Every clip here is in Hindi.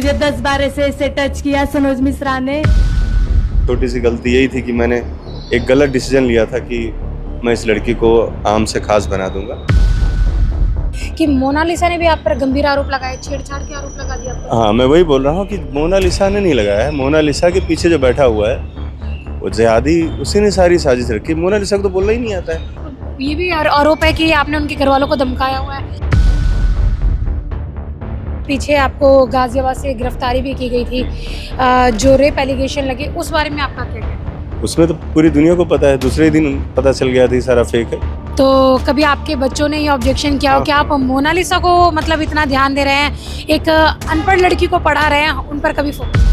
मुझे 10 बार ऐसे टच किया सनोज मिश्रा ने। छोटी सी गलती यही थी कि मैंने एक गलत डिसीजन लिया था कि मैं इस लड़की को आम से खास बना दूंगा। कि मोनालिसा ने भी आप पर गंभीर आरोप लगाए, छेड़छाड़ के आरोप लगा दिया आप पर। हाँ, मैं वही बोल रहा हूँ कि मोनालिसा ने नहीं लगाया है। मोनालिसा के पीछे जो बैठा हुआ है वो जिहादी, उसी ने सारी साजिश रखी। मोनालिसा को तो बोलना ही नहीं आता है। ये भी आरोप है कि आपने उनके घर वालों को धमकाया हुआ है। पीछे आपको गाजियाबाद से गिरफ्तारी भी की गई थी, जो रेप एलिगेशन लगे, उस बारे में आपका क्या कहना है? उसमें तो पूरी दुनिया को पता है, दूसरे दिन पता चल गया था सारा फेक है। तो कभी आपके बच्चों ने ये ऑब्जेक्शन किया हो कि आप मोनालिसा को मतलब इतना ध्यान दे रहे हैं, एक अनपढ़ लड़की को पढ़ा रहे हैं, उन पर कभी फोकस?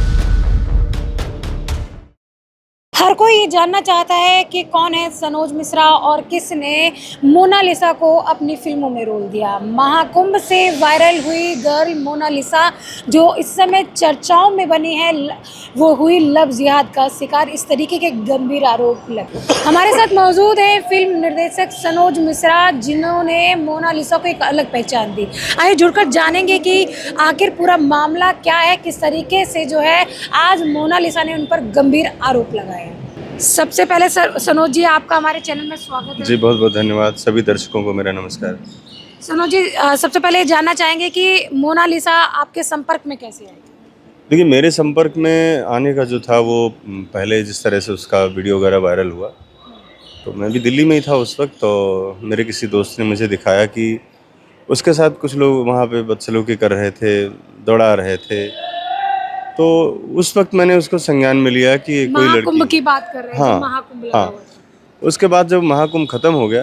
हर कोई ये जानना चाहता है कि कौन है सनोज मिश्रा और किसने मोनालिसा को अपनी फिल्मों में रोल दिया। महाकुंभ से वायरल हुई गर्ल मोनालिसा जो इस समय चर्चाओं में बनी है, वो हुई लव जिहाद का शिकार। इस तरीके के गंभीर आरोप लगे। हमारे साथ मौजूद है फिल्म निर्देशक सनोज मिश्रा, जिन्होंने मोनालिसा को एक अलग पहचान दी। आइए जुड़कर जानेंगे कि आखिर पूरा मामला क्या है, किस तरीके से जो है आज मोनालिसा ने उन पर गंभीर आरोप लगाए। सबसे पहले सनोज जी, आपका हमारे चैनल में स्वागत है। जी, बहुत बहुत धन्यवाद। सभी दर्शकों को मेरा नमस्कार। सनोज जी, सबसे पहले जानना चाहेंगे कि मोनालिसा आपके संपर्क में कैसे आई? देखिए, मेरे संपर्क में आने का जो था वो पहले जिस तरह से उसका वीडियो वगैरह वायरल हुआ, तो मैं भी दिल्ली में ही था उस वक्त। तो मेरे किसी दोस्त ने मुझे दिखाया कि उसके साथ कुछ लोग वहाँ पे बदसलूकी कर रहे थे, दौड़ा रहे थे। तो उस वक्त मैंने उसको संज्ञान में लिया कि कोई लड़की। महाकुंभ की बात कर रहे हैं? हाँ, महाकुंभ लगा हाँ। हुआ था। उसके बाद जब महाकुंभ ख़त्म हो गया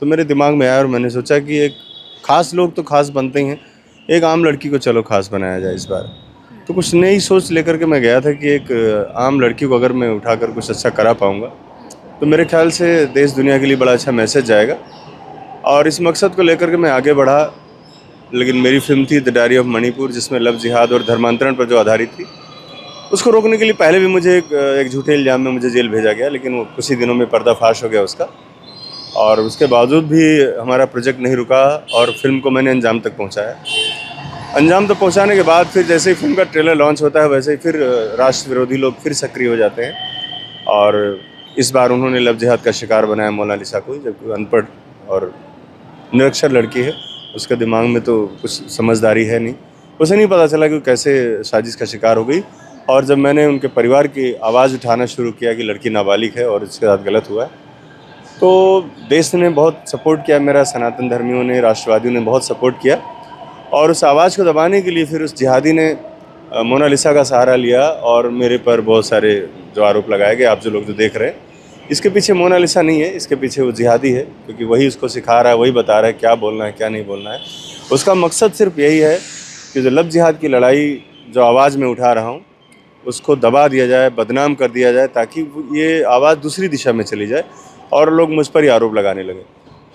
तो मेरे दिमाग में आया और मैंने सोचा कि एक खास लोग तो खास बनते ही हैं, एक आम लड़की को चलो खास बनाया जाए इस बार। तो कुछ नई सोच लेकर के मैं गया था कि एक आम लड़की को अगर मैं उठाकर कुछ अच्छा करा पाऊँगा तो मेरे ख्याल से देश दुनिया के लिए बड़ा अच्छा मैसेज जाएगा। और इस मकसद को लेकर के मैं आगे बढ़ा। लेकिन मेरी फिल्म थी द डायरी ऑफ मणिपुर, जिसमें लव जिहाद और धर्मांतरण पर जो आधारित थी, उसको रोकने के लिए पहले भी मुझे एक झूठे इल्ज़ाम में मुझे जेल भेजा गया, लेकिन वो कुछ ही दिनों में पर्दाफाश हो गया उसका। और उसके बावजूद भी हमारा प्रोजेक्ट नहीं रुका और फिल्म को मैंने अंजाम तक पहुंचाया। अंजाम तक पहुंचाने के बाद फिर जैसे ही फिल्म का ट्रेलर लॉन्च होता है वैसे ही फिर राष्ट्र विरोधी लोग फिर सक्रिय हो जाते हैं। और इस बार उन्होंने लव जिहाद का शिकार बनाया मोनालिसा को, जबकि अनपढ़ और निरक्षर लड़की है, उसके दिमाग में तो कुछ समझदारी है नहीं। उसे नहीं पता चला कि वो कैसे साजिश का शिकार हो गई। और जब मैंने उनके परिवार की आवाज़ उठाना शुरू किया कि लड़की नाबालिग है और इसके साथ गलत हुआ है, तो देश ने बहुत सपोर्ट किया मेरा, सनातन धर्मियों ने, राष्ट्रवादियों ने बहुत सपोर्ट किया। और उस आवाज़ को दबाने के लिए फिर उस जिहादी ने मोनालिसा का सहारा लिया और मेरे पर बहुत सारे जो आरोप लगाए गए, आप जो लोग जो देख रहे हैं, इसके पीछे मोनालिसा नहीं है, इसके पीछे वो जिहादी है, क्योंकि वही उसको सिखा रहा है, वही बता रहा है क्या बोलना है क्या नहीं बोलना है। उसका मकसद सिर्फ यही है कि जो लव जिहाद की लड़ाई जो आवाज़ में उठा रहा हूँ उसको दबा दिया जाए, बदनाम कर दिया जाए, ताकि ये आवाज़ दूसरी दिशा में चली जाए और लोग मुझ पर ही आरोप लगाने लगे।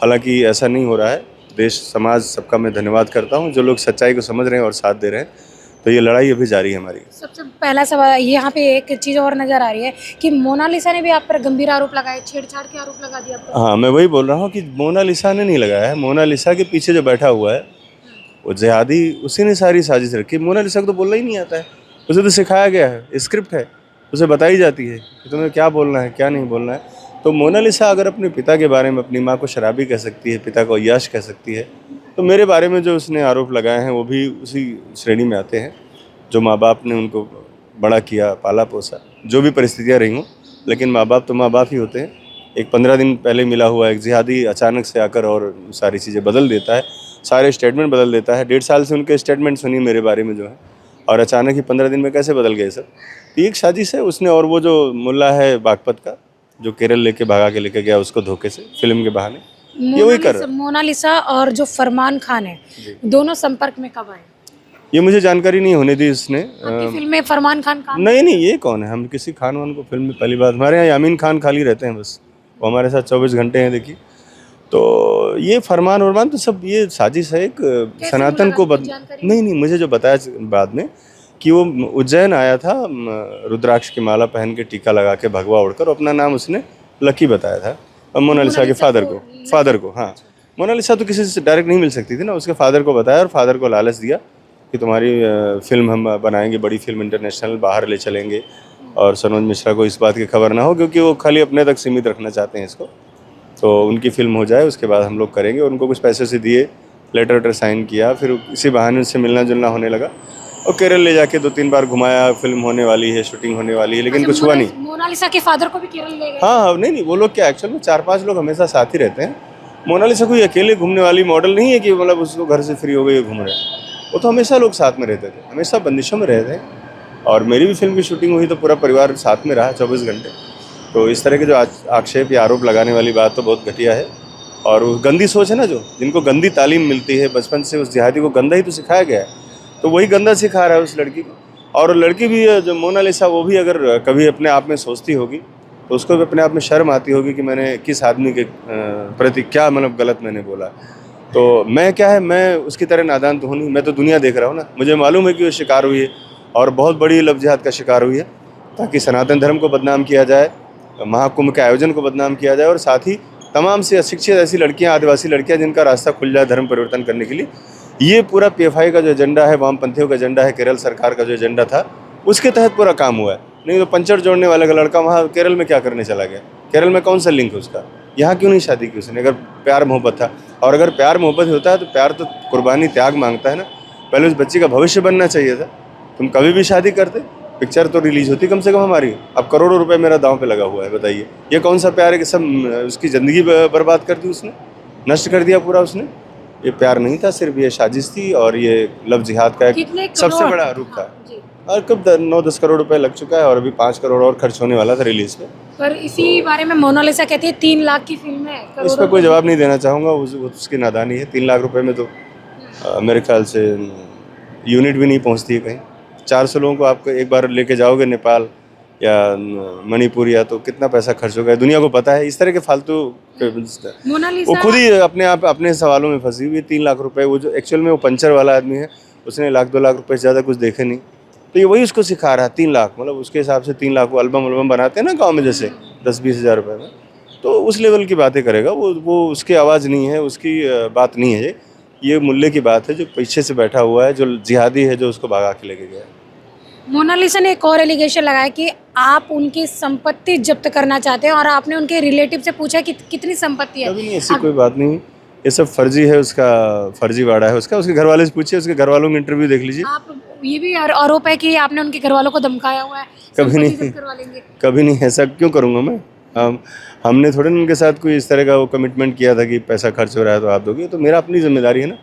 हालांकि ऐसा नहीं हो रहा है। देश समाज सबका मैं धन्यवाद करता हूं, जो लोग सच्चाई को समझ रहे हैं और साथ दे रहे हैं। तो ये लड़ाई अभी जारी है हमारी। सबसे पहला सवाल यहाँ पे एक चीज़ और नज़र आ रही है कि मोनालिसा ने भी आप पर गंभीर आरोप लगाए, छेड़छाड़ के आरोप लगा दिया आप पर। हाँ, मैं वही बोल रहा हूँ कि मोनालिसा ने नहीं लगाया है। मोनालिसा के पीछे जो बैठा हुआ है वो जिहादी, उसी ने सारी साजिश रखी। मोनालिसा को तो बोलना ही नहीं आता है, उसे तो सिखाया गया है, स्क्रिप्ट है, उसे बताई जाती है कि तुम्हें क्या बोलना है क्या नहीं बोलना है। तो मोनालिसा अगर अपने पिता के बारे में अपनी माँ को शराबी कह सकती है, पिता को अय्याश कह सकती है, तो मेरे बारे में जो उसने आरोप लगाए हैं वो भी उसी श्रेणी में आते हैं। जो माँ बाप ने उनको बड़ा किया, पाला पोसा, जो भी परिस्थितियाँ रही हों, लेकिन माँ बाप तो माँ बाप ही होते हैं। एक 15 दिन पहले मिला हुआ एक जिहादी अचानक से आकर और सारी चीज़ें बदल देता है, सारे स्टेटमेंट बदल देता है। 1.5 साल से उनके स्टेटमेंट सुनी मेरे बारे में जो है, और अचानक ही 15 दिन में कैसे बदल गए सब। तो एक साजिश है उसने। और वो जो मुल्ला है बागपत का, जो केरल लेके भगा के लेके गया उसको धोखे से फिल्म के बहाने, ये वही कर रहा है। मोनालिसा और जो फरमान खान है, दोनों संपर्क में कब आए? ये मुझे जानकारी नहीं होने दी इसने। आपकी फिल्म में फरमान खान काम? नहीं, ये कौन है? हम किसी खान वान को फिल्म में पहली बात। हमारे यहाँ यामीन खान खाली रहते हैं बस, वो हमारे साथ 24 घंटे हैं। देखिए, तो ये फरमान वरमान तो सब ये साजिश है एक सनातन को नहीं, मुझे जो बताया बाद में कि वो उज्जैन आया था, रुद्राक्ष की माला पहन के, टीका लगा के, भगवा उड़कर, अपना नाम उसने लकी बताया था। और मोनालिसा के फादर को हाँ, मोनालिसा तो किसी से डायरेक्ट नहीं मिल सकती थी ना, उसके फादर को बताया और फादर को लालच दिया कि तुम्हारी फिल्म हम बनाएंगे, बड़ी फिल्म इंटरनेशनल बाहर ले चलेंगे, और सनोज मिश्रा को इस बात की खबर ना हो, क्योंकि वो खाली अपने तक सीमित रखना चाहते हैं इसको। तो उनकी फिल्म हो जाए, उसके बाद हम लोग करेंगे। उनको कुछ पैसे से दिए, लेटर वेटर साइन किया, फिर इसी बहाने उनसे मिलना जुलना होने लगा, और केरल ले जाके 2-3 बार घुमाया, फिल्म होने वाली है, शूटिंग होने वाली है, लेकिन कुछ हुआ नहीं। मोनालिसा के फादर को भी केरल ले गए? हाँ, नहीं, वो लोग क्या, एक्चुअल में 4-5 लोग हमेशा साथ ही रहते हैं। मोनालिसा कोई अकेले घूमने वाली मॉडल नहीं है कि मतलब उसको घर से फ्री हो गई घूम रहे हैं। वो तो हमेशा लोग साथ में रहते थे, हमेशा बंदिशों में रहते हैं। और मेरी भी फिल्म की शूटिंग हुई तो पूरा परिवार साथ में रहा 24 घंटे। तो इस तरह के जो आक्षेप या आरोप लगाने वाली बात तो बहुत घटिया है, और वो गंदी सोच है ना, जो जिनको गंदी तालीम मिलती है बचपन से, उस जिहादी को गंदा ही तो सिखाया गया है, तो वही गंदा सिखा रहा है उस लड़की को। और लड़की भी जो मोनालिसा, वो भी अगर कभी अपने आप में सोचती होगी तो उसको भी अपने आप में शर्म आती होगी कि मैंने किस आदमी के प्रति क्या मतलब गलत मैंने बोला। तो मैं क्या है, मैं उसकी तरह नादान तो हूँ नहीं, मैं तो दुनिया देख रहा हूँ ना। मुझे मालूम है कि वो शिकार हुई है, और बहुत बड़ी लव जिहाद का शिकार हुई है, ताकि सनातन धर्म को बदनाम किया जाए, महाकुंभ के आयोजन को बदनाम किया जाए, और साथ ही तमाम से अशिक्षित ऐसी लड़कियाँ, आदिवासी लड़कियाँ जिनका रास्ता खुल जाए धर्म परिवर्तन करने के लिए। ये पूरा PFI का जो एजेंडा है, वामपंथियों का एजेंडा है, केरल सरकार का जो एजेंडा था, उसके तहत पूरा काम हुआ है। नहीं तो पंचर जोड़ने वाला लड़का वहाँ केरल में क्या करने चला गया? केरल में कौन सा लिंक है उसका? यहाँ क्यों नहीं शादी की उसने, अगर प्यार मोहब्बत था? और अगर प्यार मोहब्बत होता है तो प्यार तो कुर्बानी त्याग मांगता है ना। पहले उस बच्ची का भविष्य बनना चाहिए था। तुम कभी भी शादी करते, पिक्चर तो रिलीज होती कम से कम हमारी। अब करोड़ों रुपए मेरा दांव पे लगा हुआ है, बताइए ये कौन सा प्यार है कि सब उसकी ज़िंदगी बर्बाद कर दी उसने, नष्ट कर दिया पूरा उसने। ये प्यार नहीं था, सिर्फ ये साजिश थी, और ये लव जिहाद का एक सबसे बड़ा रूप था। और कब 9-10 करोड़ रुपए लग चुका है, और अभी 5 करोड़ और खर्च होने वाला था रिलीज पे। पर इसी बारे में मोनालिसा कहती है 3 लाख की फिल्म है। इस पर कोई जवाब नहीं देना चाहूँगा, उसकी नादानी है। 3 लाख रुपए में तो मेरे ख्याल से यूनिट भी नहीं पहुँचती है कहीं। 400 लोगों को आप एक बार लेके जाओगे नेपाल या मणिपुर, या तो कितना पैसा खर्च होगा, दुनिया को पता है। इस तरह के फालतू मोनालिसा वो खुद ही अपने आप अपने सवालों में फंसी हुई। 3 लाख रुपए, वो जो एक्चुअल में वो पंचर वाला आदमी है, उसने 1-2 लाख रुपए से ज़्यादा कुछ देखे नहीं। तो ये वही उसको सिखा रहा है। 3 लाख मतलब उसके हिसाब से 3 लाख, वो एल्बम बनाते हैं ना गाँव में, जैसे 10-20 हज़ार रुपये में, तो उस लेवल की बातें करेगा वो उसकी आवाज़ नहीं है, उसकी बात नहीं है। ये मुल्ले की बात है जो पीछे से बैठा हुआ है, जो जिहादी है, जो उसको भगा के लेके गया। मोनालिसा ने एक और एलिगेशन लगाया कि आप उनकी संपत्ति जब्त करना चाहते हैं, और आपने उनके रिलेटिव से पूछा कि कितनी संपत्ति है। कभी नहीं, ऐसी कोई बात नहीं, ये सब फर्जी है, उसका फर्जीवाड़ा है उसका। उसके घर वाले से पूछिए, उसके घर वालों का इंटरव्यू देख लीजिए। आप ये भी आरोप है कि आपने उनके घर वालों को धमकाया हुआ है, कभी नहीं, जब्त करवा लेंगे। कभी नहीं, ऐसा क्यों करूँगा मैं? हमने थोड़े ना उनके साथ कोई इस तरह का वो कमिटमेंट किया था कि पैसा खर्च हो रहा है तो आप दोगे, तो मेरा अपनी जिम्मेदारी है ना।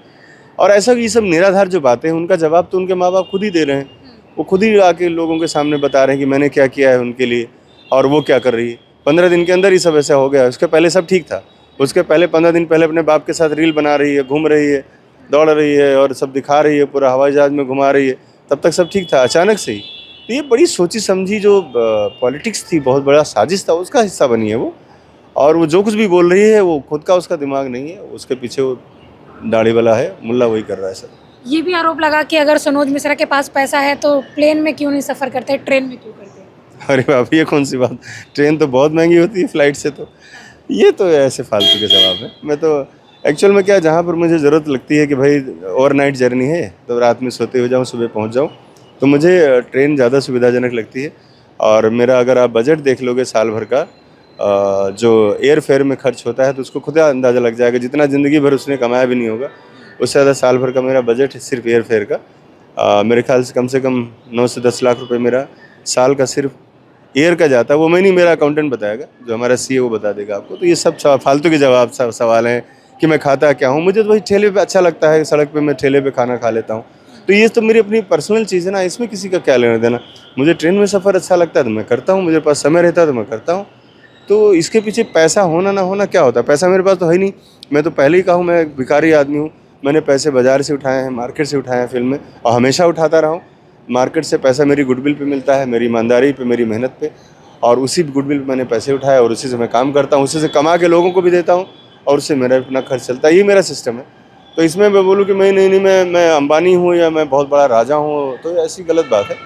और ऐसा ये सब निराधार जो बातें हैं, उनका जवाब तो उनके माँ बाप खुद ही दे रहे हैं। वो खुद ही आके लोगों के सामने बता रहे हैं कि मैंने क्या किया है उनके लिए, और वो क्या कर रही है। 15 दिन के अंदर ही सब ऐसा हो गया। उसके पहले सब ठीक था। उसके पहले 15 दिन पहले अपने बाप के साथ रील बना रही है, घूम रही है, दौड़ रही है, और सब दिखा रही है, पूरा हवाई जहाज में घुमा रही है। तब तक सब ठीक था, अचानक से ही। तो ये बड़ी सोची समझी जो पॉलिटिक्स थी, बहुत बड़ा साजिश था, उसका हिस्सा बनी है वो। और वो जो कुछ भी बोल रही है, वो खुद का उसका दिमाग नहीं है, उसके पीछे वो दाढ़ी वाला है, मुल्ला वही कर रहा है सब। ये भी आरोप लगा कि अगर सनोज मिश्रा के पास पैसा है तो प्लेन में क्यों नहीं सफ़र करते, ट्रेन में क्यों करते? अरे बाप, ये कौन सी बात? ट्रेन तो बहुत महंगी होती है फ्लाइट से। तो ये तो ऐसे फालतू के जवाब है। मैं तो एक्चुअल में क्या, जहाँ पर मुझे ज़रूरत लगती है कि भाई ओवरनाइट जर्नी है, तो रात में सोते हुए जाऊँ, सुबह पहुँच जाऊँ, तो मुझे ट्रेन ज़्यादा सुविधाजनक लगती है। और मेरा अगर आप बजट देख लोगे साल भर का, जो एयर फेयर में खर्च होता है, तो उसको खुद अंदाज़ा लग जाएगा। जितना ज़िंदगी भर उसने कमाया भी नहीं होगा, उससे ज़्यादा साल भर का मेरा बजट है सिर्फ एयर फेयर का। मेरे ख्याल से कम 9 से 10 लाख रुपए मेरा साल का सिर्फ एयर का जाता है। वो मैं नहीं, मेरा अकाउंटेंट बताएगा, जो हमारा CA वो बता देगा आपको। तो ये सब फालतू के जवाब सवाल हैं कि मैं खाता क्या हूँ। मुझे तो वही ठेले पे अच्छा लगता है, सड़क पे मैं ठेले पे खाना खा लेता हूँ। तो ये तो मेरी अपनी पर्सनल चीज़ है ना, इसमें किसी का क्या लेना देना। मुझे ट्रेन में सफ़र अच्छा लगता है तो मैं करता हूँ, मुझे पास समय रहता है तो मैं करता हूँ। तो इसके पीछे पैसा होना ना होना क्या होता है? पैसा मेरे पास तो है नहीं। मैं तो पहले ही कहूँ, मैं एक भिखारी आदमी हूँ। मैंने पैसे बाज़ार से उठाए हैं, मार्केट से उठाए हैं फिल्म में, और हमेशा उठाता रहा हूँ। मार्केट से पैसा मेरी गुडविल पे मिलता है, मेरी ईमानदारी पे, मेरी मेहनत पे, और उसी गुडविल पे मैंने पैसे उठाए, और उसी से मैं काम करता हूँ, उसी से कमा के लोगों को भी देता हूँ, और उससे मेरा अपना खर्च चलता है। ये मेरा सिस्टम है। तो इसमें मैं बोलूँ कि मैं अंबानी हूँ या मैं बहुत बड़ा राजा हूँ, तो ऐसी गलत बात है।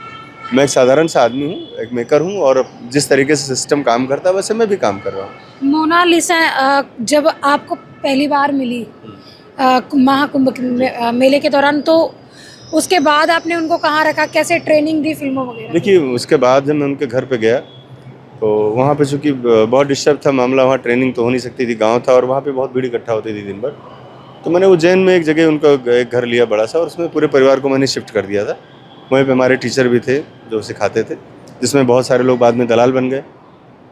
मैं एक साधारण सा आदमी हूँ, एक मेकर हूँ, और जिस तरीके से सिस्टम काम करता है वैसे मैं भी काम कर रहा हूँ। मोनालिसा जब आपको पहली बार मिली महाकुंभ मेले के दौरान, तो उसके बाद आपने उनको कहाँ रखा, कैसे ट्रेनिंग दी फिल्मों वगैरह? देखिए उसके बाद जब मैं उनके घर पे गया तो वहाँ पे चूँकि बहुत डिस्टर्ब था मामला, वहाँ ट्रेनिंग तो हो नहीं सकती थी, गांव था और वहाँ पे बहुत भीड़ इकट्ठा होती थी दिन भर। तो मैंने उज्जैन में एक जगह उनका एक घर लिया बड़ा सा और उसमें पूरे परिवार को मैंने शिफ्ट कर दिया था। वहीं पे हमारे टीचर भी थे जो सिखाते थे, जिसमें बहुत सारे लोग बाद में दलाल बन गए,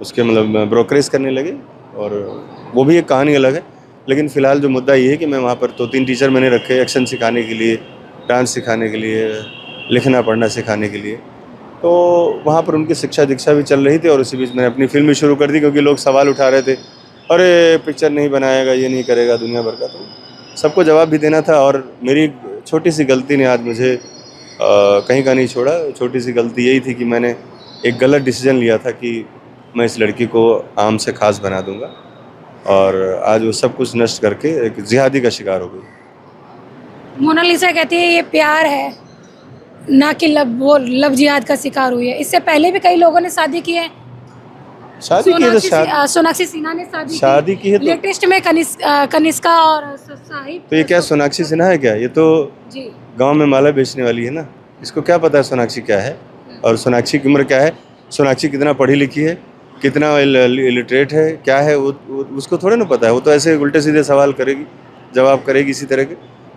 उसके मतलब ब्रोकरेज करने लगे, और वो भी एक कहानी अलग है। लेकिन फ़िलहाल जो मुद्दा ये है कि मैं वहाँ पर 2-3 टीचर मैंने रखे एक्शन सिखाने के लिए, डांस सिखाने के लिए, लिखना पढ़ना सिखाने के लिए। तो वहाँ पर उनकी शिक्षा दीक्षा भी चल रही थी और उसी बीच मैंने अपनी फिल्म भी शुरू कर दी, क्योंकि लोग सवाल उठा रहे थे, अरे पिक्चर नहीं बनाएगा, ये नहीं करेगा, दुनिया भर का। तो सबको जवाब भी देना था और मेरी छोटी सी गलती ने आज मुझे कहीं का नहीं छोड़ा। छोटी सी गलती यही थी कि मैंने एक गलत डिसीजन लिया था कि मैं इस लड़की को आम से खास बना दूंगा, और आज वो सब कुछ नष्ट करके एक जिहादी का शिकार हो गई। मोनालिसा कहती है ये प्यार है, ना कि लव जिहाद का शिकार हुई है। इससे पहले भी कई लोगों ने शादी की है। शादी की है तो सोनाक्षी सिन्हा ने शादी की है तो लेटेस्ट में कनिष्का और साहिब। तो ये क्या सोनाक्षी सिन्हा है क्या? ये तो जी गांव में माला बेचने वाली है ना। इसको क्या पता है सोनाक्षी क्या है और सोनाक्षी की उम्र क्या है, सोनाक्षी कितना पढ़ी लिखी है, कितना इलिटरेट है, क्या है, वो उसको थोड़े ना पता है। वो तो ऐसे उल्टे सीधे सवाल करेगी, जवाब करेगी इसी तरह के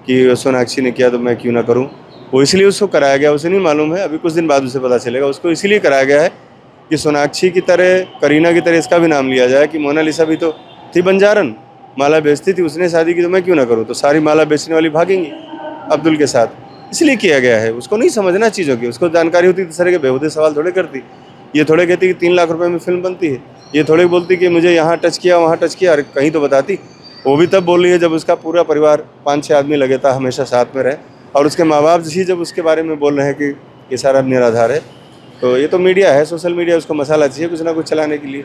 कि सोनाक्षी ने किया तो मैं क्यों ना करूं। वो इसलिए उसको कराया गया, उसे नहीं मालूम है, अभी कुछ दिन बाद उसे पता चलेगा। उसको इसलिए कराया गया है कि सोनाक्षी की तरह, करीना की तरह इसका भी नाम लिया जाए कि मोनालिसा भी तो थी बंजारन, माला बेचती थी, उसने शादी की तो मैं क्यों ना करूँ। तो सारी माला बेचने वाली भागेंगी अब्दुल के साथ, इसलिए किया गया है। उसको नहीं समझना चीज़ों की, उसको जानकारी होती इस तरह के बेहूदे सवाल थोड़े करती। ये थोड़े कहती कि 3 लाख रुपए में फिल्म बनती है, ये थोड़े बोलती कि मुझे यहाँ टच किया वहाँ टच किया, अरे कहीं तो बताती। वो भी तब बोल रही है जब उसका पूरा परिवार 5-6 आदमी लगे था हमेशा साथ में रहे, और उसके माँ बाप जी जब उसके बारे में बोल रहे हैं कि ये सारा निराधार है। तो ये तो मीडिया है, सोशल मीडिया, उसको मसाला चाहिए कुछ ना कुछ चलाने के लिए।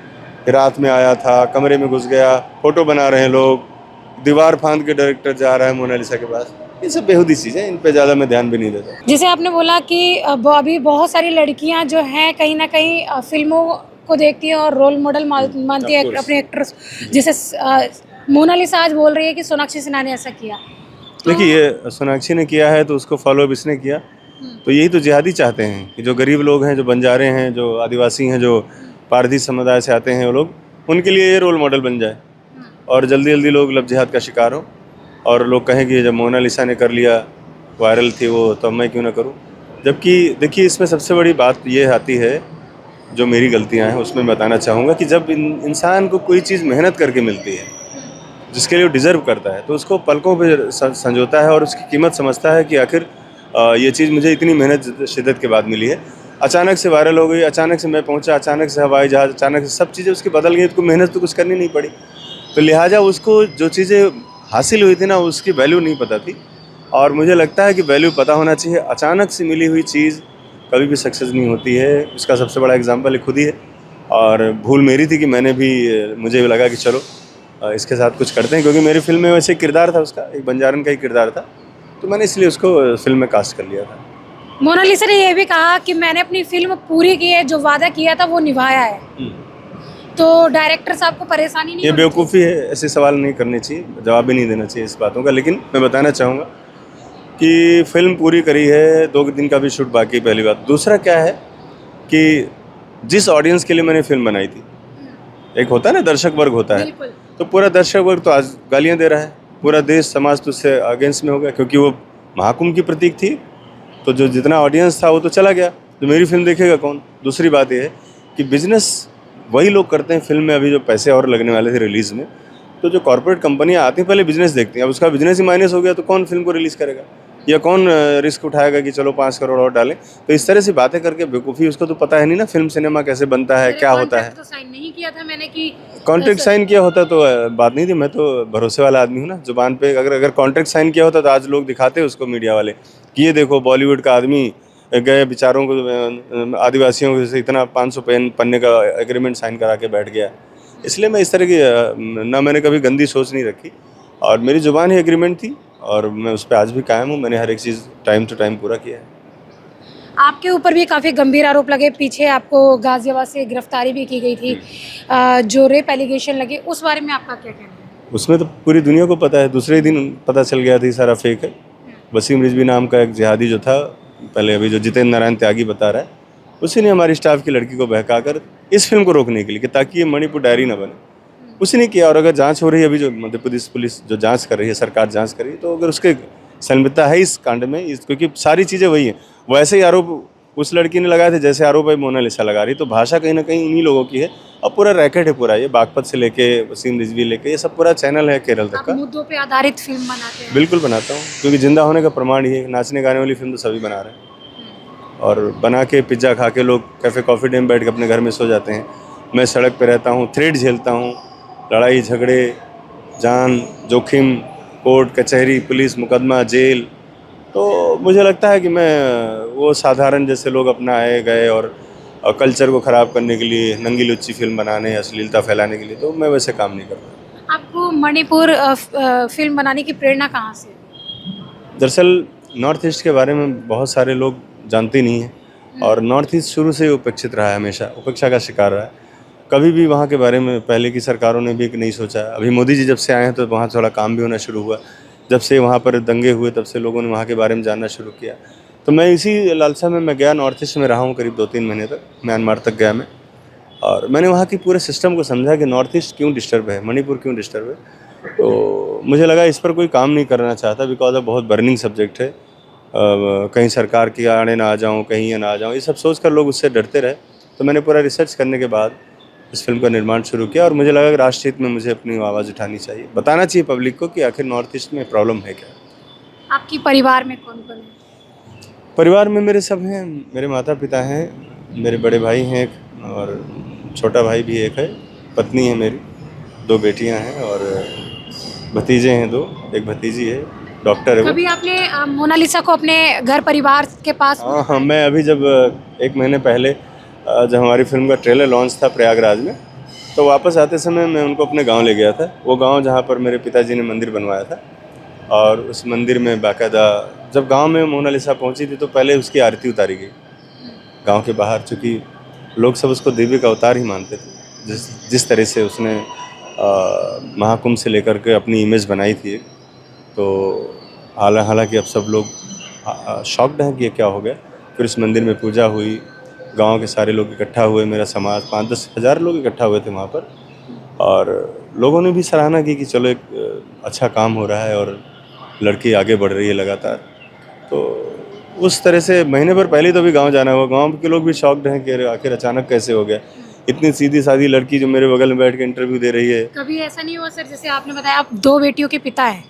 रात में आया था, कमरे में घुस गया, फोटो बना रहे हैं लोग, दीवार फांद के डायरेक्टर जा रहा है मोनालिसा के पास। ये सब बेहूदी चीज़ें, इन पे ज़्यादा मैं ध्यान भी नहीं देता। जैसे आपने बोला कि अभी बहुत सारी लड़कियां जो हैं कहीं ना कहीं फिल्मों को देखती हैं और रोल मॉडल मानती है अपने एक्ट्रेस। जैसे मोनालिसा आज बोल रही है कि सोनाक्षी सिन्हा ने ऐसा किया। देखिए ये सोनाक्षी ने किया है तो उसको फॉलो अप इसने किया, तो यही तो जिहादी चाहते हैं कि जो गरीब लोग हैं, जो बंजारे हैं, जो आदिवासी हैं, जो पारधी समुदाय से आते हैं वो लोग, उनके लिए ये रोल मॉडल बन जाए और जल्दी जल्दी लोग लव जिहाद का शिकार हो और लोग कहें कि जब मोनालिसा ने कर लिया, वायरल थी वो, तो मैं क्यों ना करूं। जबकि देखिए इसमें सबसे बड़ी बात ये आती है, जो मेरी गलतियां हैं उसमें बताना चाहूँगा कि जब इंसान को कोई चीज़ मेहनत करके मिलती है जिसके लिए वो डिज़र्व करता है, तो उसको पलकों पे संजोता है और उसकी कीमत समझता है कि आखिर ये चीज़ मुझे इतनी मेहनत शिद्दत के बाद मिली है। अचानक से वायरल हो गई, अचानक से मैं पहुंचा, अचानक से हवाई जहाज़, अचानक से सब चीज़ें उसकी बदल गई, तो मेहनत तो कुछ करनी नहीं पड़ी। तो लिहाजा उसको जो चीज़ें हासिल हुई थी ना, उसकी वैल्यू नहीं पता थी। और मुझे लगता है कि वैल्यू पता होना चाहिए। अचानक से मिली हुई चीज़ कभी भी सक्सेस नहीं होती है। इसका सबसे बड़ा एग्जाम्पल खुद ही है, और भूल मेरी थी कि मैंने भी, मुझे लगा कि चलो इसके साथ कुछ करते हैं, क्योंकि मेरी फिल्म में वैसे किरदार था उसका, एक बंजारन का ही किरदार था, तो मैंने इसलिए उसको फिल्म में कास्ट कर लिया था। मोनालिसा ने यह भी कहा कि मैंने अपनी फिल्म पूरी की है, जो वादा किया था वो निभाया है। तो डायरेक्टर साहब को परेशानी नहीं? ये बेवकूफ़ी है, ऐसे सवाल नहीं करने चाहिए, जवाब भी नहीं देना चाहिए इस बातों का। लेकिन मैं बताना चाहूँगा कि फिल्म पूरी करी है, 2 दिन का भी शूट बाकी, पहली बात। दूसरा क्या है कि जिस ऑडियंस के लिए मैंने फिल्म बनाई थी, एक होता है ना दर्शक वर्ग होता है, तो पूरा दर्शक वर्ग तो आज गालियाँ दे रहा है, पूरा देश समाज तो उससे अगेंस्ट में हो गया, क्योंकि वो महाकुंभ की प्रतीक थी। तो जो जितना ऑडियंस था वो तो चला गया, तो मेरी फिल्म देखेगा कौन। दूसरी बात ये है कि बिजनेस वही लोग करते हैं फिल्म में, अभी जो पैसे और लगने वाले थे रिलीज़ में, तो जो कॉर्पोरेट कंपनियां आती हैं पहले बिजनेस देखती हैं। अब उसका बिजनेस ही माइनस हो गया तो कौन फिल्म को रिलीज़ करेगा, या कौन रिस्क उठाएगा कि चलो 5 करोड़ और डालें। तो इस तरह से बातें करके बेवकूफ़ी, उसको तो पता है नहीं ना फिल्म सिनेमा कैसे बनता है, क्या होता है। तो साइन नहीं किया था मैंने कि कॉन्ट्रैक्ट साइन किया होता तो बात नहीं थी। मैं तो भरोसे वाला आदमी हूँ ना, जुबान पे अगर कॉन्ट्रैक्ट साइन किया होता तो आज लोग दिखाते उसको, मीडिया वाले, कि ये देखो बॉलीवुड का आदमी गए बेचारों को, आदिवासियों से इतना 500 पन्ने का एग्रीमेंट साइन करा के बैठ गया। इसलिए मैं इस तरह की ना मैंने कभी गंदी सोच नहीं रखी, और मेरी जुबान ही एग्रीमेंट थी, और मैं उस पर आज भी कायम हूँ। मैंने हर एक चीज़ टाइम टू टाइम पूरा किया है। आपके ऊपर भी काफ़ी गंभीर आरोप लगे, पीछे आपको गाजियाबाद से गिरफ्तारी भी की गई थी, जो रेप एलिगेशन लगे, उस बारे में आपका क्या कहना है? उसमें तो पूरी दुनिया को पता है, दूसरे ही दिन पता चल गया था सारा फेक है। वसीम रिजवी नाम का एक जिहादी जो था पहले, अभी जो जितेंद्र नारायण त्यागी बता रहा है, उसी ने हमारी स्टाफ की लड़की को बहकाकर इस फिल्म को रोकने के लिए कि ताकि ये मणिपुर डायरी ना बने, उसी ने किया। और अगर जांच हो रही है, अभी जो मध्य प्रदेश पुलिस जो जांच कर रही है, सरकार जांच कर रही है, तो अगर उसके संलिप्तता है इस कांड में, क्योंकि सारी चीज़ें वही हैं, वैसे ही आरोप उस लड़की ने लगाए थे जैसे आरोप है मोनालिसा लगा रही, तो भाषा कहीं ना कहीं उन्हीं लोगों की है। अब पूरा रैकेट है पूरा, ये बागपत से लेके वसीम रिजवी लेके ये सब पूरा चैनल है केरल तक आप का। मुद्दों पे आधारित फिल्म बनाते हैं। बिल्कुल बनाता हूँ, क्योंकि जिंदा होने का प्रमाण ही है। नाचने गाने वाली फिल्म तो सभी बना रहे हैं, और बना के पिज्ज़ा खा के लोग कैफ़े कॉफ़ी डे में बैठ के अपने घर में सो जाते हैं। मैं सड़क पे रहता हूँ, थ्रेड झेलता हूँ, लड़ाई झगड़े, जान जोखिम, कोर्ट कचहरी, पुलिस मुकदमा, जेल। तो मुझे लगता है कि मैं वो साधारण जैसे लोग अपना आए गए और कल्चर को ख़राब करने के लिए, नंगी लुच्ची फिल्म बनाने, अश्लीलता फैलाने के लिए, तो मैं वैसे काम नहीं करता। आपको मणिपुर फिल्म बनाने की प्रेरणा कहाँ से? दरअसल नॉर्थ ईस्ट के बारे में बहुत सारे लोग जानते नहीं हैं, और नॉर्थ ईस्ट शुरू से ही उपेक्षित रहा है, हमेशा उपेक्षा का शिकार रहा है। कभी भी वहाँ के बारे में पहले की सरकारों ने भी नहीं सोचा। अभी मोदी जी जब से आए हैं तो वहाँ थोड़ा काम भी होना शुरू हुआ। जब से वहाँ पर दंगे हुए तब से लोगों ने वहाँ के बारे में जानना शुरू किया। तो मैं इसी लालसा में मैं गया, नॉर्थ ईस्ट में रहा हूँ करीब 2-3 महीने तक, म्यांमार तक गया मैं, और मैंने वहाँ की पूरे सिस्टम को समझा कि नॉर्थ ईस्ट क्यों डिस्टर्ब है, मणिपुर क्यों डिस्टर्ब है। तो मुझे लगा इस पर कोई काम नहीं करना चाहता, बिकॉज अब बहुत बर्निंग सब्जेक्ट है। कहीं सरकार की आड़े ना आ जाऊँ, कहीं ये ना आ जाऊँ, ये सब सोच कर लोग उससे डरते रहे। तो मैंने पूरा रिसर्च करने के बाद इस फिल्म का निर्माण शुरू किया, और मुझे लगा कि राष्ट्र हित में मुझे अपनी आवाज़ उठानी चाहिए, बताना चाहिए पब्लिक को कि आखिर नॉर्थ ईस्ट में प्रॉब्लम है क्या। आपकी परिवार में कौन कौन है? परिवार में मेरे सब हैं, मेरे माता पिता हैं, मेरे बड़े भाई हैं एक, और छोटा भाई भी एक है, पत्नी है मेरी, 2 बेटियां हैं, और भतीजे हैं 2, एक भतीजी है, डॉक्टर है वो। कभी आपने मोनालिसा को अपने घर परिवार के पास? हाँ हाँ, मैं अभी जब 1 महीने पहले जब हमारी फिल्म का ट्रेलर लॉन्च था प्रयागराज में, तो वापस आते समय मैं उनको अपने गांव ले गया था। वो गांव जहां पर मेरे पिताजी ने मंदिर बनवाया था, और उस मंदिर में बाकायदा जब गांव में मोनालिसा पहुंची थी तो पहले उसकी आरती उतारी गई गांव के बाहर, चूँकि लोग सब उसको देवी का अवतार ही मानते थे। जिस तरह से उसने महाकुंभ से लेकर के अपनी इमेज बनाई थी, तो हालांकि अब सब लोग शॉक्ड हैं कि ये क्या हो गया। फिर उस मंदिर में पूजा हुई, गांव के सारे लोग इकट्ठा हुए, मेरा समाज 5-10 हज़ार लोग इकट्ठा हुए थे वहाँ पर, और लोगों ने भी सराहना की कि चलो एक अच्छा काम हो रहा है और लड़की आगे बढ़ रही है लगातार। तो उस तरह से महीने भर पहले तो अभी गांव जाना हुआ, गांव के लोग भी शॉक्ड हैं कि आखिर अचानक कैसे हो गया, इतनी सीधी सादी लड़की जो मेरे बगल में बैठ के इंटरव्यू दे रही है। कभी ऐसा नहीं हुआ सर, जैसे आपने बताया आप 2 बेटियों के पिता हैं,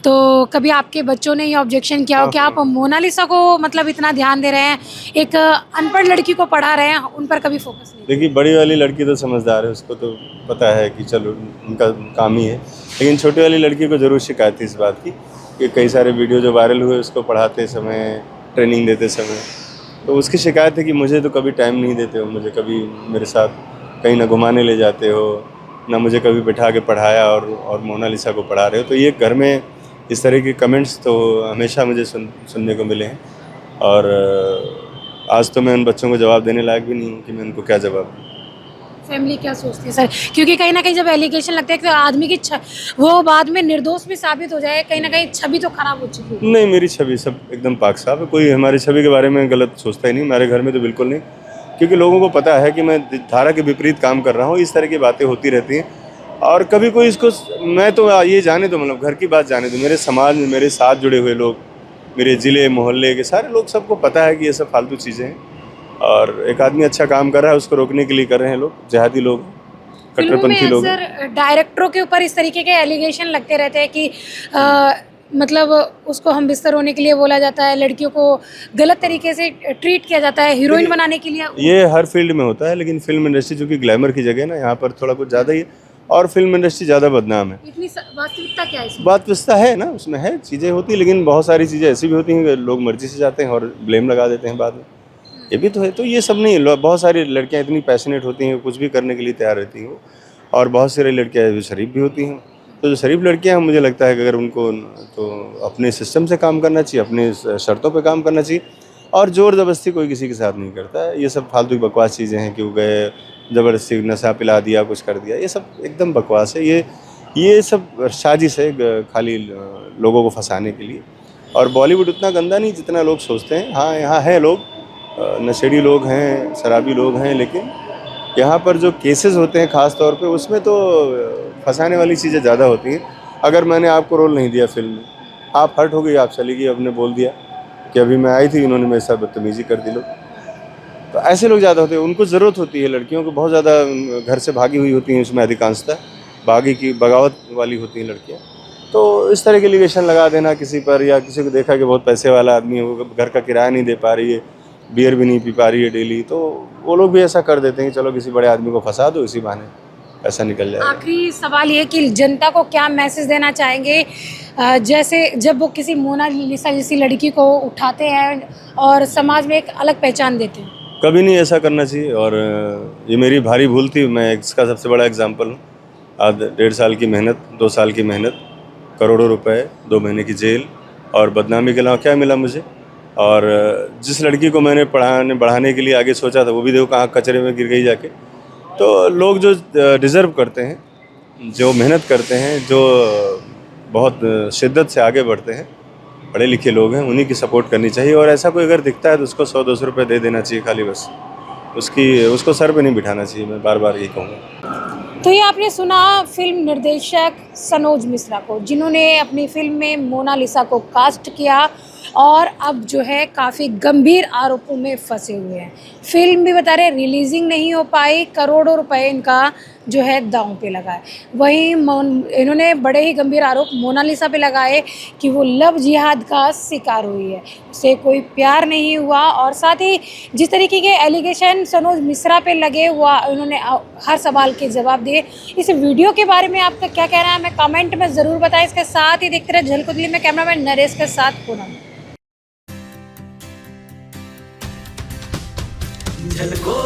तो कभी आपके बच्चों ने ये ऑब्जेक्शन किया हो कि आप मोनालिसा को मतलब इतना ध्यान दे रहे हैं, एक अनपढ़ लड़की को पढ़ा रहे हैं, उन पर कभी फोकस नहीं? देखिए, बड़ी वाली लड़की तो समझदार है, उसको तो पता है कि चलो उनका काम ही है, लेकिन छोटी वाली लड़की को ज़रूर शिकायत थी इस बात की कि कई सारे वीडियो जो वायरल हुए उसको पढ़ाते समय, ट्रेनिंग देते समय, तो उसकी शिकायत है कि मुझे तो कभी टाइम नहीं देते हो, मुझे कभी मेरे साथ कहीं ना घुमाने ले जाते हो, ना मुझे कभी बैठा के पढ़ाया और मोनालिसा को पढ़ा रहे हो। तो ये घर में इस तरह के कमेंट्स तो हमेशा मुझे सुनने को मिले हैं, और आज तो मैं उन बच्चों को जवाब देने लायक भी नहीं हूँ कि मैं उनको क्या जवाब दूँ। फैमिली क्या सोचती है सर, क्योंकि कहीं ना कहीं जब एलिगेशन लगता है कि आदमी की वो बाद में निर्दोष भी साबित हो जाए, कहीं ना कहीं छवि तो खराब हो चुकी है। नहीं, मेरी छवि सब एकदम पाक साफ है, कोई हमारी छवि के बारे में गलत सोचता ही नहीं, हमारे घर में तो बिल्कुल नहीं, क्योंकि लोगों को पता है कि मैं धारा के विपरीत काम कर रहा हूँ। इस तरह की बातें होती रहती हैं, और कभी कोई इसको, मैं तो ये जाने दो, मतलब घर की बात जाने दो, मेरे समाज में मेरे साथ जुड़े हुए लोग, मेरे ज़िले मोहल्ले के सारे लोग, सबको पता है कि ये सब फालतू चीज़ें हैं, और एक आदमी अच्छा काम कर रहा है उसको रोकने के लिए कर रहे हैं लोग, जिहादी लोग, कट्टरपंथी लोग। सर डायरेक्टरों के ऊपर इस तरीके के एलिगेशन लगते रहते हैं कि मतलब उसको हम बिस्तर होने के लिए बोला जाता है, लड़कियों को गलत तरीके से ट्रीट किया जाता है, हीरोइन बनाने के लिए। ये हर फील्ड में होता है, लेकिन फिल्म इंडस्ट्री चूँकि ग्लैमर की जगह है ना, यहाँ पर थोड़ा कुछ ज़्यादा ही है, और फिल्म इंडस्ट्री ज़्यादा बदनाम है। इतनी वास्तविकता क्या है इसमें? वास्तविकता है ना, उसमें है, चीज़ें होती, लेकिन बहुत सारी चीज़ें ऐसी भी होती हैं कि लोग मर्जी से जाते हैं और ब्लेम लगा देते हैं बाद में, ये भी तो है। तो ये सब नहीं, बहुत सारी लड़कियां इतनी पैशनेट होती हैं, कुछ भी करने के लिए तैयार रहती हैं, और बहुत सारी लड़कियां जो शरीफ भी होती हैं। तो जो शरीफ लड़कियां हैं, मुझे लगता है कि अगर उनको तो अपने सिस्टम से काम करना चाहिए, अपने शर्तों पे काम करना चाहिए, और ज़ोर ज़बरदस्ती कोई किसी के साथ नहीं करता है। ये सब फालतू की बकवास चीज़ें हैं कि वो गए ज़बरदस्ती नशा पिला दिया, कुछ कर दिया, ये सब एकदम बकवास है। ये सब साजिश है खाली लोगों को फंसाने के लिए। और बॉलीवुड उतना गंदा नहीं जितना लोग सोचते हैं। हाँ, यहाँ है लोग, नशेड़ी लोग हैं, शराबी लोग हैं, लेकिन यहाँ पर जो केसेस होते हैं ख़ास तौर पे उसमें तो फंसाने वाली चीज़ें ज़्यादा होती हैं। अगर मैंने आपको रोल नहीं दिया फिल्म में, आप हर्ट हो गई, आप चली गई, आपने बोल दिया कि अभी मैं आई थी, इन्होंने मेरे साथ बदतमीज़ी कर दी लोग, तो ऐसे लोग ज़्यादा होते हैं। उनको ज़रूरत होती है, लड़कियों को बहुत ज़्यादा घर से भागी हुई होती हैं, उसमें अधिकांशतः बगावत वाली होती हैं लड़कियाँ। तो इस तरह के एलिगेशन लगा देना किसी पर, या किसी को देखा कि बहुत पैसे वाला आदमी है, वो घर का किराया नहीं दे पा रही है, बियर भी नहीं पी पा रही है डेली, तो वो लोग भी ऐसा कर देते हैं कि चलो किसी बड़े आदमी को फंसा दो, इसी बहाने पैसा निकल जाएगा। आखिरी सवाल ये कि जनता को क्या मैसेज देना चाहेंगे, जैसे जब वो किसी मोनालिसा जैसी लड़की को उठाते हैं और समाज में एक अलग पहचान देते हैं? कभी नहीं ऐसा करना चाहिए, और ये मेरी भारी भूल थी। मैं इसका सबसे बड़ा एग्जांपल हूँ। आज 1.5 साल की मेहनत, 2 साल की मेहनत, करोड़ों रुपए, 2 महीने की जेल और बदनामी के अलावा क्या मिला मुझे? और जिस लड़की को मैंने बढ़ाने के लिए आगे सोचा था, वो भी देखो कहाँ कचरे में गिर गई जाके। तो लोग जो डिज़र्व करते हैं, जो मेहनत करते हैं, जो बहुत शिद्दत से आगे बढ़ते हैं, पढ़े लिखे लोग हैं, उन्हीं की सपोर्ट करनी चाहिए। और ऐसा कोई अगर दिखता है तो उसको 100-200 रुपये दे देना चाहिए खाली, बस उसको सर पे नहीं बिठाना चाहिए। मैं बार बार यही कहूँगा। तो ये आपने सुना फिल्म निर्देशक सनोज मिश्रा को, जिन्होंने अपनी फिल्म में मोनालिसा को कास्ट किया और अब जो है काफ़ी गंभीर आरोपों में फंसे हुए हैं। फिल्म भी बता रहे रिलीजिंग नहीं हो पाई, करोड़ों रुपए इनका जो है दांव पे लगा है। वहीं इन्होंने बड़े ही गंभीर आरोप मोनालिसा पे लगाए कि वो लव जिहाद का शिकार हुई है, उसे कोई प्यार नहीं हुआ। और साथ ही जिस तरीके के एलिगेशन सनोज मिश्रा पे लगे हुआ, उन्होंने हर सवाल के जवाब दिए। इस वीडियो के बारे में आपका क्या कहना है, हमें कमेंट में ज़रूर बताएं। इसके साथ ही देखते रहे झलको दिल्ली में कैमरामैन नरेश के साथ पूनम। झलको